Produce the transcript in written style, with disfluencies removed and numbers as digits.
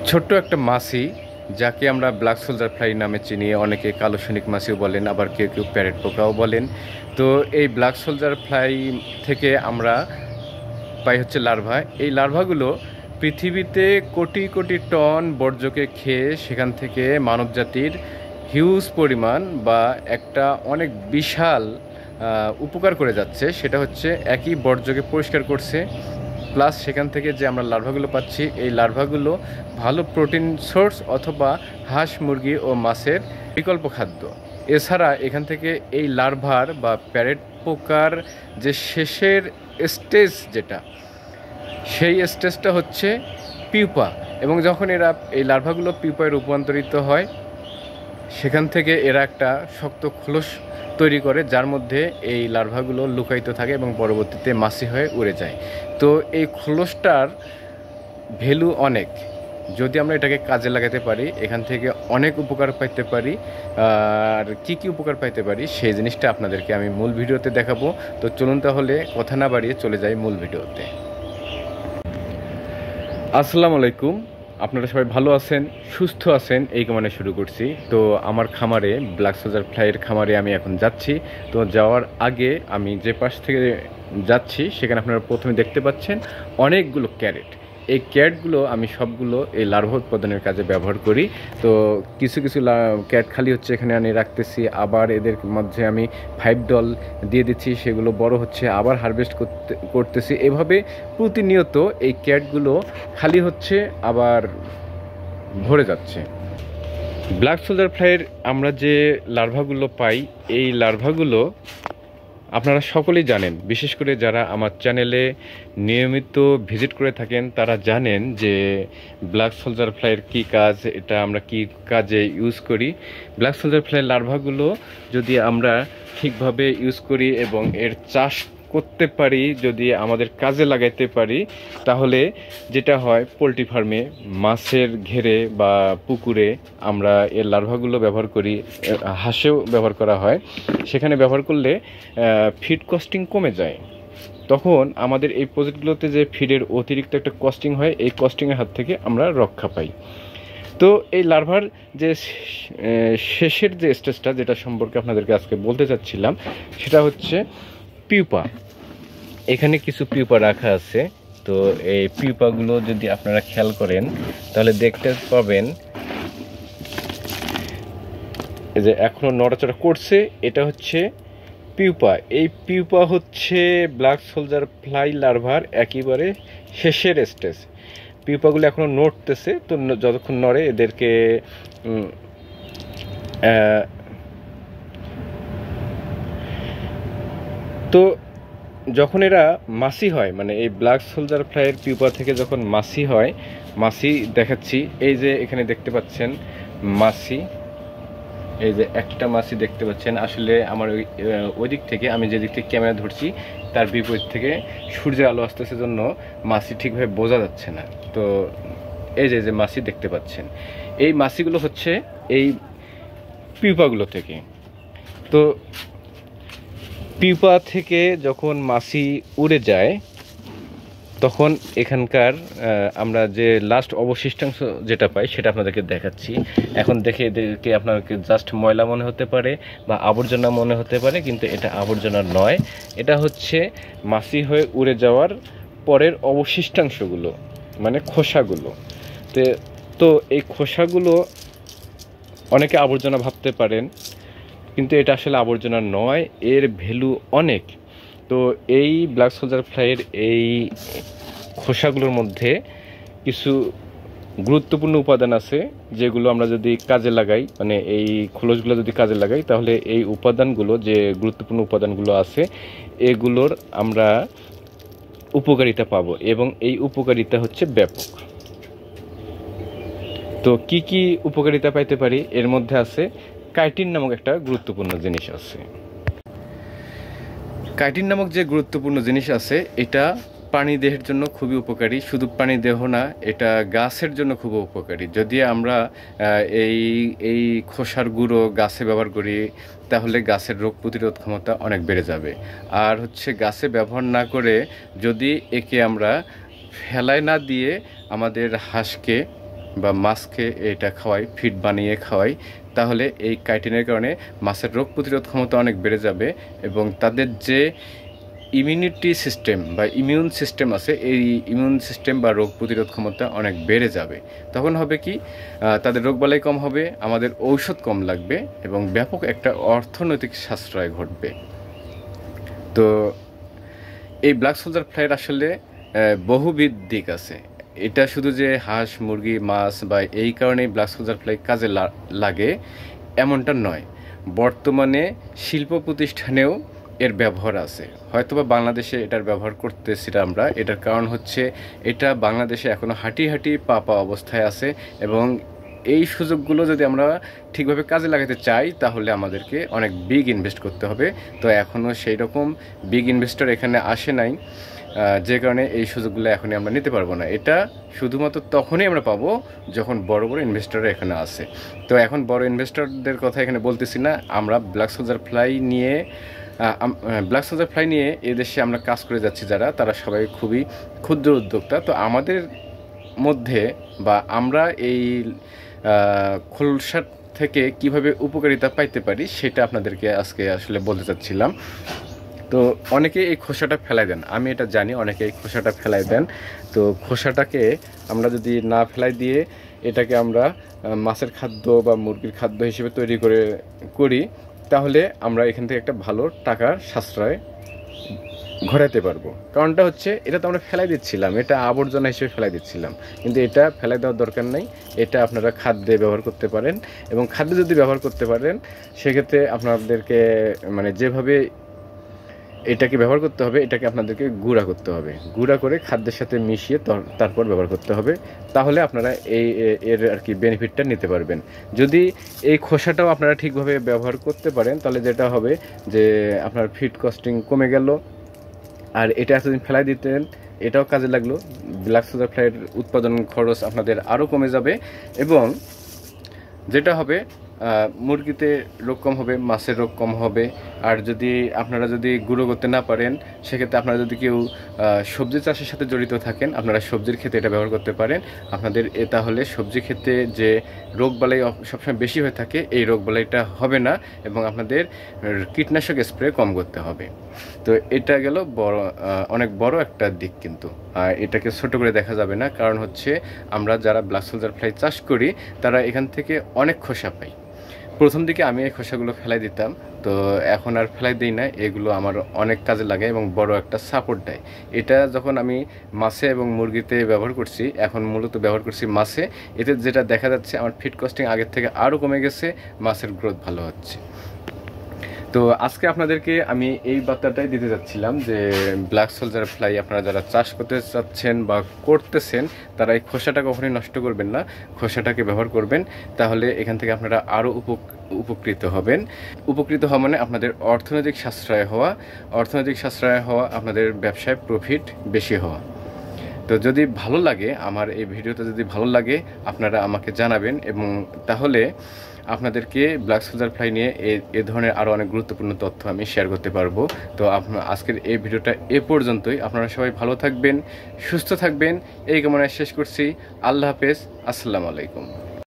ছোট্ট একটা মাছি, যাকে আমরা ব্ল্যাক সোলজার ফ্লাই নামে চিনি, অনেকে কালো সৈনিক মাছিও বলেন, আবার কেউ কেউ প্যারেট পোকাও বলেন। তো এই ব্ল্যাক সোলজার ফ্লাই থেকে আমরা পাই হচ্ছে লার্ভা। এই লার্ভাগুলো পৃথিবীতে কোটি কোটি টন বর্জ্যকে খেয়ে সেখান থেকে মানবজাতির হিউজ পরিমাণ বা একটা অনেক বিশাল উপকার করে যাচ্ছে। সেটা হচ্ছে একই বর্জ্যকে পরিষ্কার করছে, প্লাস সেখান থেকে যে আমরা লার্ভাগুলো পাচ্ছি, এই লার্ভাগুলো ভালো প্রোটিন সোর্স অথবা হাঁস, মুরগি ও মাছের বিকল্প খাদ্য। এছাড়া এখান থেকে এই লার্ভার বা প্যারেট পোকার যে শেষের স্টেজ, যেটা সেই স্টেজটা হচ্ছে পিউপা। এবং যখন এরা এই লার্ভাগুলো পিউপায় রূপান্তরিত হয়, সেখান থেকে এরা একটা শক্ত খোলস তৈরি করে, যার মধ্যে এই লার্ভাগুলো লুকায়িত থাকে এবং পরবর্তীতে মাছি হয়ে উড়ে যায়। তো এই খোলসটার ভ্যালু অনেক। যদি আমরা এটাকে কাজে লাগাতে পারি, এখান থেকে অনেক উপকার পাইতে পারি। আর কি কি উপকার পাইতে পারি সেই জিনিসটা আপনাদেরকে আমি মূল ভিডিওতে দেখাবো। তো চলুন তাহলে কথা না বাড়িয়ে চলে যাই মূল ভিডিওতে। আসসালামু আলাইকুম, আপনারা সবাই ভালো আছেন, সুস্থ আছেন এই কামনে শুরু করছি। তো আমার খামারে, ব্ল্যাক সোলজার ফ্লাইয়ের খামারে আমি এখন যাচ্ছি। তো যাওয়ার আগে আমি যে পাশ থেকে যাচ্ছি সেখানে আপনারা প্রথমে দেখতে পাচ্ছেন অনেকগুলো ক্যারেট। এই ক্যারেটগুলো আমি সবগুলো এই লার্ভা উৎপাদনের কাজে ব্যবহার করি। তো কিছু কিছু ক্যারেট খালি হচ্ছে, এখানে আমি রাখতেছি, আবার এদের মধ্যে আমি 5 ডল দিয়ে দিচ্ছি, সেগুলো বড় হচ্ছে, আবার হারভেস্ট করতেছি। এভাবে প্রতিনিয়ত এই ক্যারেটগুলো খালি হচ্ছে আবার ভরে যাচ্ছে। ব্ল্যাক সোলজার ফ্লাইয়ের আমরা যে লার্ভাগুলো পাই, এই লার্ভাগুলো আপনারা সকলেই জানেন, বিশেষ করে যারা আমার চ্যানেলে নিয়মিত ভিজিট করে থাকেন তারা জানেন যে ব্ল্যাক সোলজার ফ্লাইয়ের কী কাজ, এটা আমরা কি কাজে ইউজ করি। ব্ল্যাক সোলজার ফ্লাইয়ের লার্ভাগুলো যদি আমরা ঠিকভাবে ইউজ করি এবং এর চাষ করতে পারি, যদি আমাদের কাজে লাগাইতে পারি, তাহলে যেটা হয়, পোলট্রি ফার্মে মাছের ঘেরে বা পুকুরে আমরা এর লার্ভাগুলো ব্যবহার করি, হাঁসেও ব্যবহার করা হয়। সেখানে ব্যবহার করলে ফিড কস্টিং কমে যায়। তখন আমাদের এই প্রজেক্টগুলোতে যে ফিডের অতিরিক্ত একটা কস্টিং হয়, এই কস্টিংয়ের হাত থেকে আমরা রক্ষা পাই। তো এই লার্ভার যে শেষের যে স্টেজটা, যেটা সম্পর্কে আপনাদেরকে আজকে বলতে চাচ্ছিলাম, সেটা হচ্ছে পিউপা। এখানে কিছু পিউপা রাখা আছে। তো এই পিউপাগুলো যদি আপনারা খেয়াল করেন তাহলে দেখতে পাবেন এই যে এখনো নড়াচড়া করছে, এটা হচ্ছে পিউপা। এই পিউপা হচ্ছে ব্ল্যাক সোলজার ফ্লাই লার্ভার একেবারে শেষের স্টেজ। পিউপাগুলো এখনো নড়তেছে, তো যতক্ষণ নড়ে এদেরকে তো যখন এরা মাছি হয়, মানে এই ব্ল্যাক সোলজার ফ্লাইয়ের পিউপা থেকে যখন মাছি হয়, মাছি দেখাচ্ছি, এই যে এখানে দেখতে পাচ্ছেন মাছি, এই যে একটা মাছি দেখতে পাচ্ছেন। আসলে আমার ওই দিক থেকে, আমি যে দিক থেকে ক্যামেরা ধরছি তার বিপরীত থেকে সূর্যের আলো আসতেছে জন্য মাছি ঠিকভাবে বোঝা যাচ্ছে না। তো এই যে মাছি দেখতে পাচ্ছেন, এই মাছিগুলো হচ্ছে এই পিউপাগুলো থেকে। তো পিউপা থেকে যখন মাছি উড়ে যায়, তখন এখানকার আমরা যে লাস্ট অবশিষ্টাংশ যেটা পাই সেটা আপনাদেরকে দেখাচ্ছি। এখন দেখে এদেরকে আপনাদেরকে জাস্ট ময়লা মনে হতে পারে বা আবর্জনা মনে হতে পারে, কিন্তু এটা আবর্জনা নয়, এটা হচ্ছে মাছি হয়ে উড়ে যাওয়ার পরের অবশিষ্টাংশগুলো, মানে খোসাগুলো। তো এই খোসাগুলো অনেকে আবর্জনা ভাবতে পারেন, কিন্তু এটা আসলে আবর্জনা নয়, এর ভ্যালু অনেক। তো এই ব্ল্যাক সোলজার ফ্লাইয়ের এই খোসাগুলোর মধ্যে কিছু গুরুত্বপূর্ণ উপাদান আছে, যেগুলো আমরা যদি কাজে লাগাই, মানে এই খোলসগুলো যদি কাজে লাগাই, তাহলে এই উপাদানগুলো, যে গুরুত্বপূর্ণ উপাদানগুলো আছে, এগুলোর আমরা উপকারিতা পাবো, এবং এই উপকারিতা হচ্ছে ব্যাপক। তো কি কি উপকারিতা পাইতে পারি, এর মধ্যে আছে কাইটিন নামক একটা গুরুত্বপূর্ণ জিনিস আছে। কাইটিন নামক যে গুরুত্বপূর্ণ জিনিস আছে, এটা প্রাণী দেহের জন্য খুবই উপকারী। শুধু প্রাণী দেহ না, এটা গাছের জন্য খুব উপকারী। যদি আমরা এই এই খোসার গুঁড়ো গাছে ব্যবহার করি, তাহলে গাছের রোগ প্রতিরোধ ক্ষমতা অনেক বেড়ে যাবে। আর হচ্ছে গাছে ব্যবহার না করে যদি একে আমরা ফেলায় না দিয়ে আমাদের হাঁসকে বা মাছকে এটা খাওয়াই, ফিড বানিয়ে খাওয়াই, তাহলে এই কাইটিনের কারণে মাছের রোগ প্রতিরোধ ক্ষমতা অনেক বেড়ে যাবে এবং তাদের যে ইমিউনিটি সিস্টেম বা ইমিউন সিস্টেম আছে, এই ইমিউন সিস্টেম বা রোগ প্রতিরোধ ক্ষমতা অনেক বেড়ে যাবে। তখন হবে কি, তাদের রোগবালাই কম হবে, আমাদের ঔষধ কম লাগবে এবং ব্যাপক একটা অর্থনৈতিক সাশ্রয় ঘটবে। তো এই ব্ল্যাক সোলজার ফ্লাইয়ের আসলে বহুবিধ দিক আছে। এটা শুধু যে হাঁস, মুরগি, মাছ বা এই কারণেই ব্ল্যাক সোলজার ফ্লাই কাজে লাগে এমনটা নয়। বর্তমানে শিল্প প্রতিষ্ঠানেও এর ব্যবহার আছে। হয়তোবা বাংলাদেশে এটার ব্যবহার করতেছি না আমরা, এটার কারণ হচ্ছে এটা বাংলাদেশে এখনও হাঁটি পা অবস্থায় আছে এবং এই সুযোগগুলো যদি আমরা ঠিকভাবে কাজে লাগাতে চাই তাহলে আমাদেরকে অনেক বিগ ইনভেস্ট করতে হবে। তো এখনও সেই রকম বিগ ইনভেস্টর এখানে আসে নাই, যে কারণে এই সুযোগগুলো এখনই আমরা নিতে পারবো না। এটা শুধুমাত্র তখনই আমরা পাবো যখন বড় বড় ইনভেস্টররা এখানে আসে। তো এখন বড় ইনভেস্টরদের কথা এখানে বলতেছি না, আমরা ব্ল্যাক সোলজার ফ্লাই নিয়ে এদেশে আমরা কাজ করে যাচ্ছি যারা, তারা সবাই খুবই ক্ষুদ্র উদ্যোক্তা। তো আমাদের মধ্যে বা আমরা এই খোলসার থেকে কিভাবে উপকারিতা পাইতে পারি সেটা আপনাদেরকে আজকে আসলে বলতে চাচ্ছিলাম। তো অনেকে এই খোসাটা ফেলাই দেন, আমি এটা জানি, অনেকে এই খোসাটা ফেলাই দেন। তো খোসাটাকে আমরা যদি না ফেলাই দিয়ে এটাকে আমরা মাছের খাদ্য বা মুরগির খাদ্য হিসেবে তৈরি করি তাহলে আমরা এখান থেকে একটা ভালো টাকার সাশ্রয় ঘটাতে পারবো। কারণটা হচ্ছে এটা তো আমরা ফেলাই দিচ্ছিলাম, এটা আবর্জনা হিসেবে ফেলাই দিচ্ছিলাম, কিন্তু এটা ফেলাই দেওয়ার দরকার নেই। এটা আপনারা খাদ্যে ব্যবহার করতে পারেন এবং খাদ্যে যদি ব্যবহার করতে পারেন সেক্ষেত্রে আপনাদেরকে মানে যেভাবে এটাকে ব্যবহার করতে হবে, এটাকে আপনাদেরকে গুঁড়া করতে হবে, গুঁড়া করে খাদ্যের সাথে মিশিয়ে তারপর ব্যবহার করতে হবে। তাহলে আপনারা এর আর কি বেনিফিটটা নিতে পারবেন। যদি এই খোসাটাও আপনারা ঠিকভাবে ব্যবহার করতে পারেন তাহলে যেটা হবে যে আপনার ফিড কস্টিং কমে গেল, আর এটা এতদিন ফেলাই দিতেন এটাও কাজে লাগলো, ব্ল্যাক সোলজার ফ্লাইয়ের উৎপাদন খরচ আপনাদের আরও কমে যাবে এবং যেটা হবে মুরগিতে রোগ কম হবে, মাছের রোগ কম হবে। আর আপনারা যদি গুঁড়ো করতে না পারেন সেক্ষেত্রে আপনারা যদি কেউ সবজি চাষের সাথে জড়িত থাকেন আপনারা সবজির ক্ষেত্রে এটা ব্যবহার করতে পারেন। আপনাদের তাহলে সবজি ক্ষেত্রে যে রোগবালাই সবসময় বেশি হয়ে থাকে এই রোগবালাইটা হবে না এবং আপনাদের কীটনাশক স্প্রে কম করতে হবে। তো এটা গেল অনেক বড় একটা দিক, কিন্তু এটাকে ছোট করে দেখা যাবে না। কারণ হচ্ছে আমরা যারা ব্ল্যাক সোলজার ফ্লাই চাষ করি তারা এখান থেকে অনেক খোসা পাই। প্রথম দিকে আমি এই খোসাগুলো ফেলাই দিতাম, তো এখন আর ফেলাই দিই না, এগুলো আমার অনেক কাজে লাগে এবং বড় একটা সাপোর্ট দেয়। এটা যখন আমি মাছে এবং মুরগিতে ব্যবহার করছি, এখন মূলত ব্যবহার করছি মাছে, এতে যেটা দেখা যাচ্ছে আমার ফিড কস্টিং আগের থেকে আরও কমে গেছে, মাছের গ্রোথ ভালো হচ্ছে। তো আজকে আপনাদেরকে আমি এই বার্তাটাই দিতে যাচ্ছিলাম যে ব্ল্যাক সোলজার ফ্লাই আপনারা যারা চাষ করতে চাচ্ছেন বা করতেছেন তারা এই খোসাটা কখনোই নষ্ট করবেন না, খোসাটাকে ব্যবহার করবেন, তাহলে এখান থেকে আপনারা আরও উপকৃত হবেন। উপকৃত হওয়া মানে আপনাদের অর্থনৈতিক সাশ্রয় হওয়া, আপনাদের ব্যবসায় প্রফিট বেশি হওয়া। তো যদি ভালো লাগে, আমার এই ভিডিওটা যদি ভালো লাগে আপনারা আমাকে জানাবেন এবং তাহলে আপনাদেরকে ব্ল্যাক সোলজার ফ্লাই নিয়ে এ ধরনের আরও অনেক গুরুত্বপূর্ণ তথ্য আমি শেয়ার করতে পারবো। তো আজকের এই ভিডিওটা এ পর্যন্তই। আপনারা সবাই ভালো থাকবেন, সুস্থ থাকবেন এই কামনায় শেষ করছি। আল্লাহ হাফেজ, আসসালামু আলাইকুম।